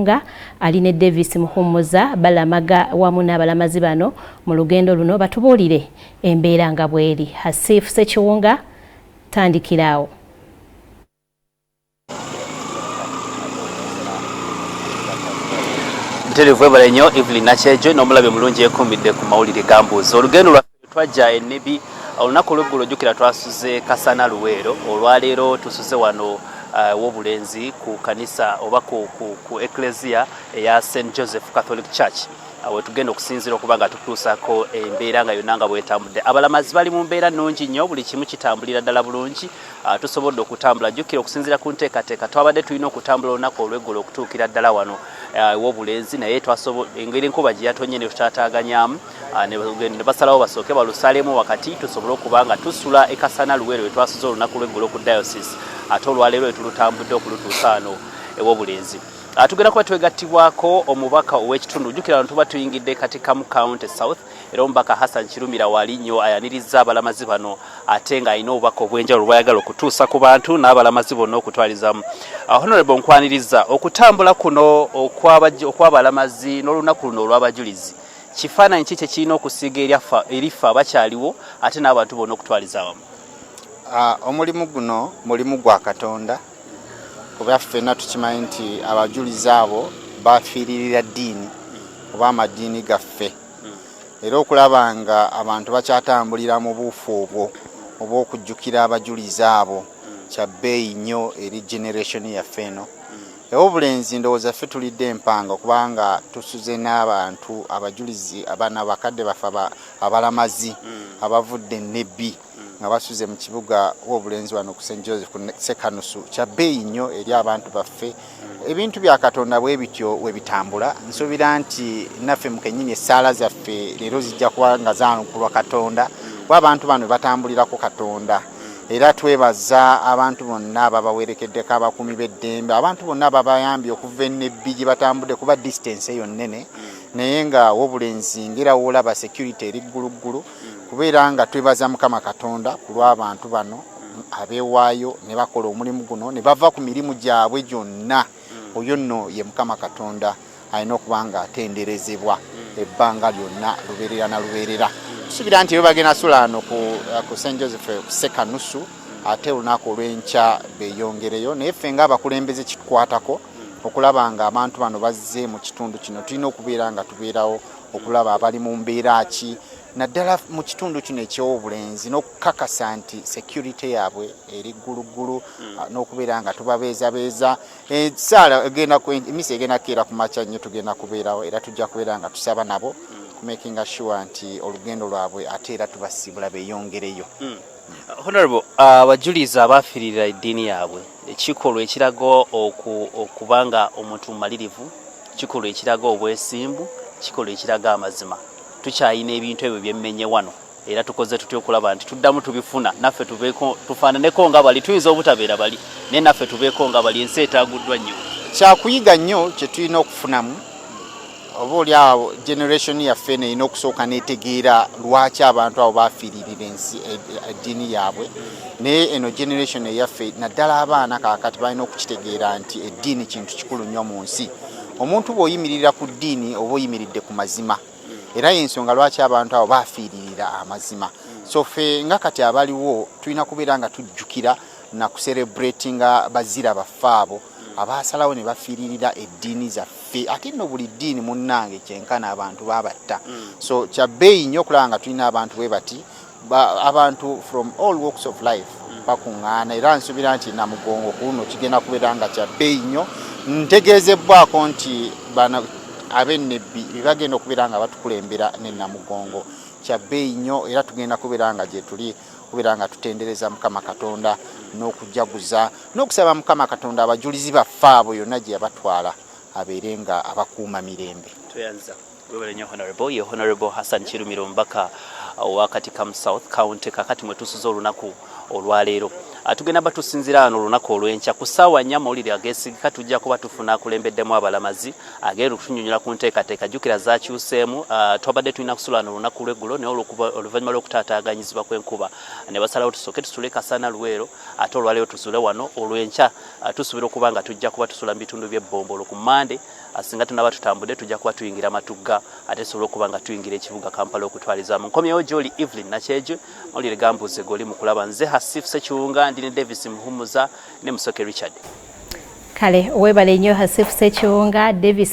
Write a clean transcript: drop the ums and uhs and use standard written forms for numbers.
Kiwonga aline Davis Muhumuza balamaga wamu n'abalamazi bano mu lugendo luno batubuulire embeera nga bweri. Hasif Sekiwonga tandikirawo. Televu ebalenyo Evelyn Nakyejo n'omulabe mulungi yeekuumidde ku mawulire gambuuzi. Olugendo lwaffe twajja e Nebbi olunaku lw'eggulo jjukira twasuze Kasana Luweero. Olwaleero tusuze wano w'obulenzi ku kanisa oba ku Ecclesia eya St. Joseph Catholic Church. Awo tugenda okusinziira okuba nga tutuusako embeera nga yonna nga bwetambudde. Abalamazi bali mu mbeera nnungi nnyo, buli kimu kitambulira ddala bulungi. Tusobodde okutambula jjukira okusinziira ku nteekateeka twabadde tulina okutambula olunaku olw'eggulo okutuukira ddala wano w'obulenzi, naye engeri enkuba gye yatonye ne tutataaganyaamu ne basalawo basooke balusalemu wakati tusobole okuba nga tusula e Kasana Luweero we twasuze olunaku lw'eggulo ku diocese, ate olwaleero tulutambudde okulutuusa wano ew'obulenzi. Tugenda kuba twegattibwako omubaka ow'ekitundu. Jjukira wano tuba tuyingidde Katikamu County South, era omubaka Hassan Kirumira wali nnyo ayaniriza abalamazi bano ate ng'alina obubaka obw'enjawulo bw'ayagala okutuusa ku bantu n'abalamazi bonna okutwalizamu. Honorable nkwaniriza okutambula kuno okw'abalamazi n'olunaku luno olw'abajulizi, kifaananyi ki kye kirina okusiiga erifa abakyaliwo ate n'abantu bonna okutwaliza awamu? Omulimu guno mulimu gwa Katonda. Kuba ffenna tukimanyi nti abajulizi abo bafiiririra ddiini oba amadiini gaffe, era okulaba nga abantu bakyatambulira mu buufu obwo oba okujjukira abajulizi abo kya bbeeyi nnyo eri generation yaffe eno. Ew'obulenzi ndowooza ffe tulidde empanga kubanga tusuze n'abantu abajulizi abaana bakadde baffe abalamazi abavudde Nebbi nga basuze mu kibuga w'obulenzi wano ku St. Joseph ku Sekanusu kya bbeeyi nnyo eri abantu baffe. Ebintu bya Katonda bwe bityo we bitambula. Nsuubira nti naffe mu kennyini essaala zaffe leero zijja kuba nga zaanukulwa Katonda kuba abantu bano batambulirako Katonda. Era twebaza abantu bonna ababawerekeddeko abakuumi b'eddembe, abantu bonna ababayambye okuva e Nebbi gye batambudde kuba distance eyo nnene, naye nga w'obulenzi ngera woolaba security eri gguluggulu. Kubeera nga twebaza Mukama Katonda ku lw'abantu bano abeewaayo ne bakola omulimu guno ne bava ku mirimu gyabwe gyonna. Oyo nno ye Mukama Katonda alina okuba nga atenderezebwa ebbanga lyonna lubeerera na lubeerera. Tusuubira nti bagenda sula ano ku St. Joseph Sekanusu ate olunaku olw'enkya beeyongereyo, naye ffe ng'abakulembeze kitukwatako okulaba nga abantu bano bazze mu kitundu kino. Tulina okubeera nga tubeerawo okulaba abali mu mbeera ki naddala mu kitundu kino eky'obulenzi n'okukakasa nti security yaabwe eri gguluggulu, n'okubeera nga tubabeezabeeza. Emisa egenda kukeera ku makya nnyo tugenda kubeerawo, era tujja kubeera nga tusaba nabo making sure nti olugendo lwabwe ate era tubasiibula beeyongereyo. Honorable, abajulizi abafiirira eddiini yaabwe, ekikolwa ekiraga okubanga omuntu mumalirivu, kikolwa ekiraga obwesimbu, kikolwa ekiraga amazima. Tukyayina ebintu ebyo byemmenye wano, era tukoze tutya okulaba nti tuddamu tubifuna, naffe tufaananeko nga bali. Tuyinza obutabeera bali, naye naffe tubeeko nga bali. Ensi etaaguddwa nnyo. Kyakuyiga nnyo kye tulina okufunamu. Oba olyawo generation yaffe eno erina okusooka n'etegeera lwaki abantu abo bafiiririra ensi eddiini yaabwe, naye eno generation eyaffe naddala abaana kaakati balina okukitegeera nti eddiini kintu kikulu nnyo mu nsi. Omuntu bw'oyimirira ku ddiini oba oyimiridde ku mazima, era y'ensonga lwaki abantu abo bafiiririra amazima. So ffe nga kati abaliwo tulina kubeera nga tujjukira na kucelebratinga bazira baffe abo abaasalawo ne bafiiririra eddiini zaffe. Ate nno buli ddiini munnange kyenkana abantu babatta. So kya bbeeyi nnyo okulaba nga tulina abantu bwe bati, abantu from all walks of life bakuŋŋaana, era nsuubira nti Namugongo ku luno kigenda kubeera nga kya bbeeyi nnyo. Ntegeezebbwako nti ab'e Nebbi bagenda okubeera nga batukulembera ne Namugongo. Kya bbeeyi nnyo, era tugenda kubeera nga gye tuli kubeera nga tutendereza Mukama Katonda n'okujaguza n'okusaba Mukama Katonda abajulizi baffe abo yonna gye yabatwala abeere nga abakuuma mirembe. Tuyanza gwebalenyo Honorable, ye Honorable Hassan Kirumira omubaka owa Katikamu South County. Kakati mwe tusuze olunaku olwaleero. Tugenda batusinzira wano olunaku olw'enkya ku ssaawa 4 mawulire ageesigika tujja kuba tufuna akulembeddemu abalamazi agenda okutunyonnyola ku nteekateeka. Jjukira zaakyuseemu. Twabadde tulina kusula wano olunaku lw'eggulo, naye oluvannyuma lw'okutaataaganyizibwa kw'enkuba ne basalawo tusooke tusule Kasana Luweero, ate olwaleero tusule wano olw'enkya. Tusuubira okuba nga tujja kuba tusula mu bitundu by'Ebbombolo ku Mande asinga tunaba tutambudde tujja kuba tuyingira Matugga ate tusobole okuba nga tuyingira ekibuga Kampala okutwalizaamu. Nkomyewo gy'oli Evelyn Nakyejo, mawulire gambuuze g'oli mu kulaba. Nze Hasifu Ssekiwunga ndi ne Davis Muhumuza ne Musoke Richard. Kale weebale nnyo Hasifu Ssekiwunga, Davis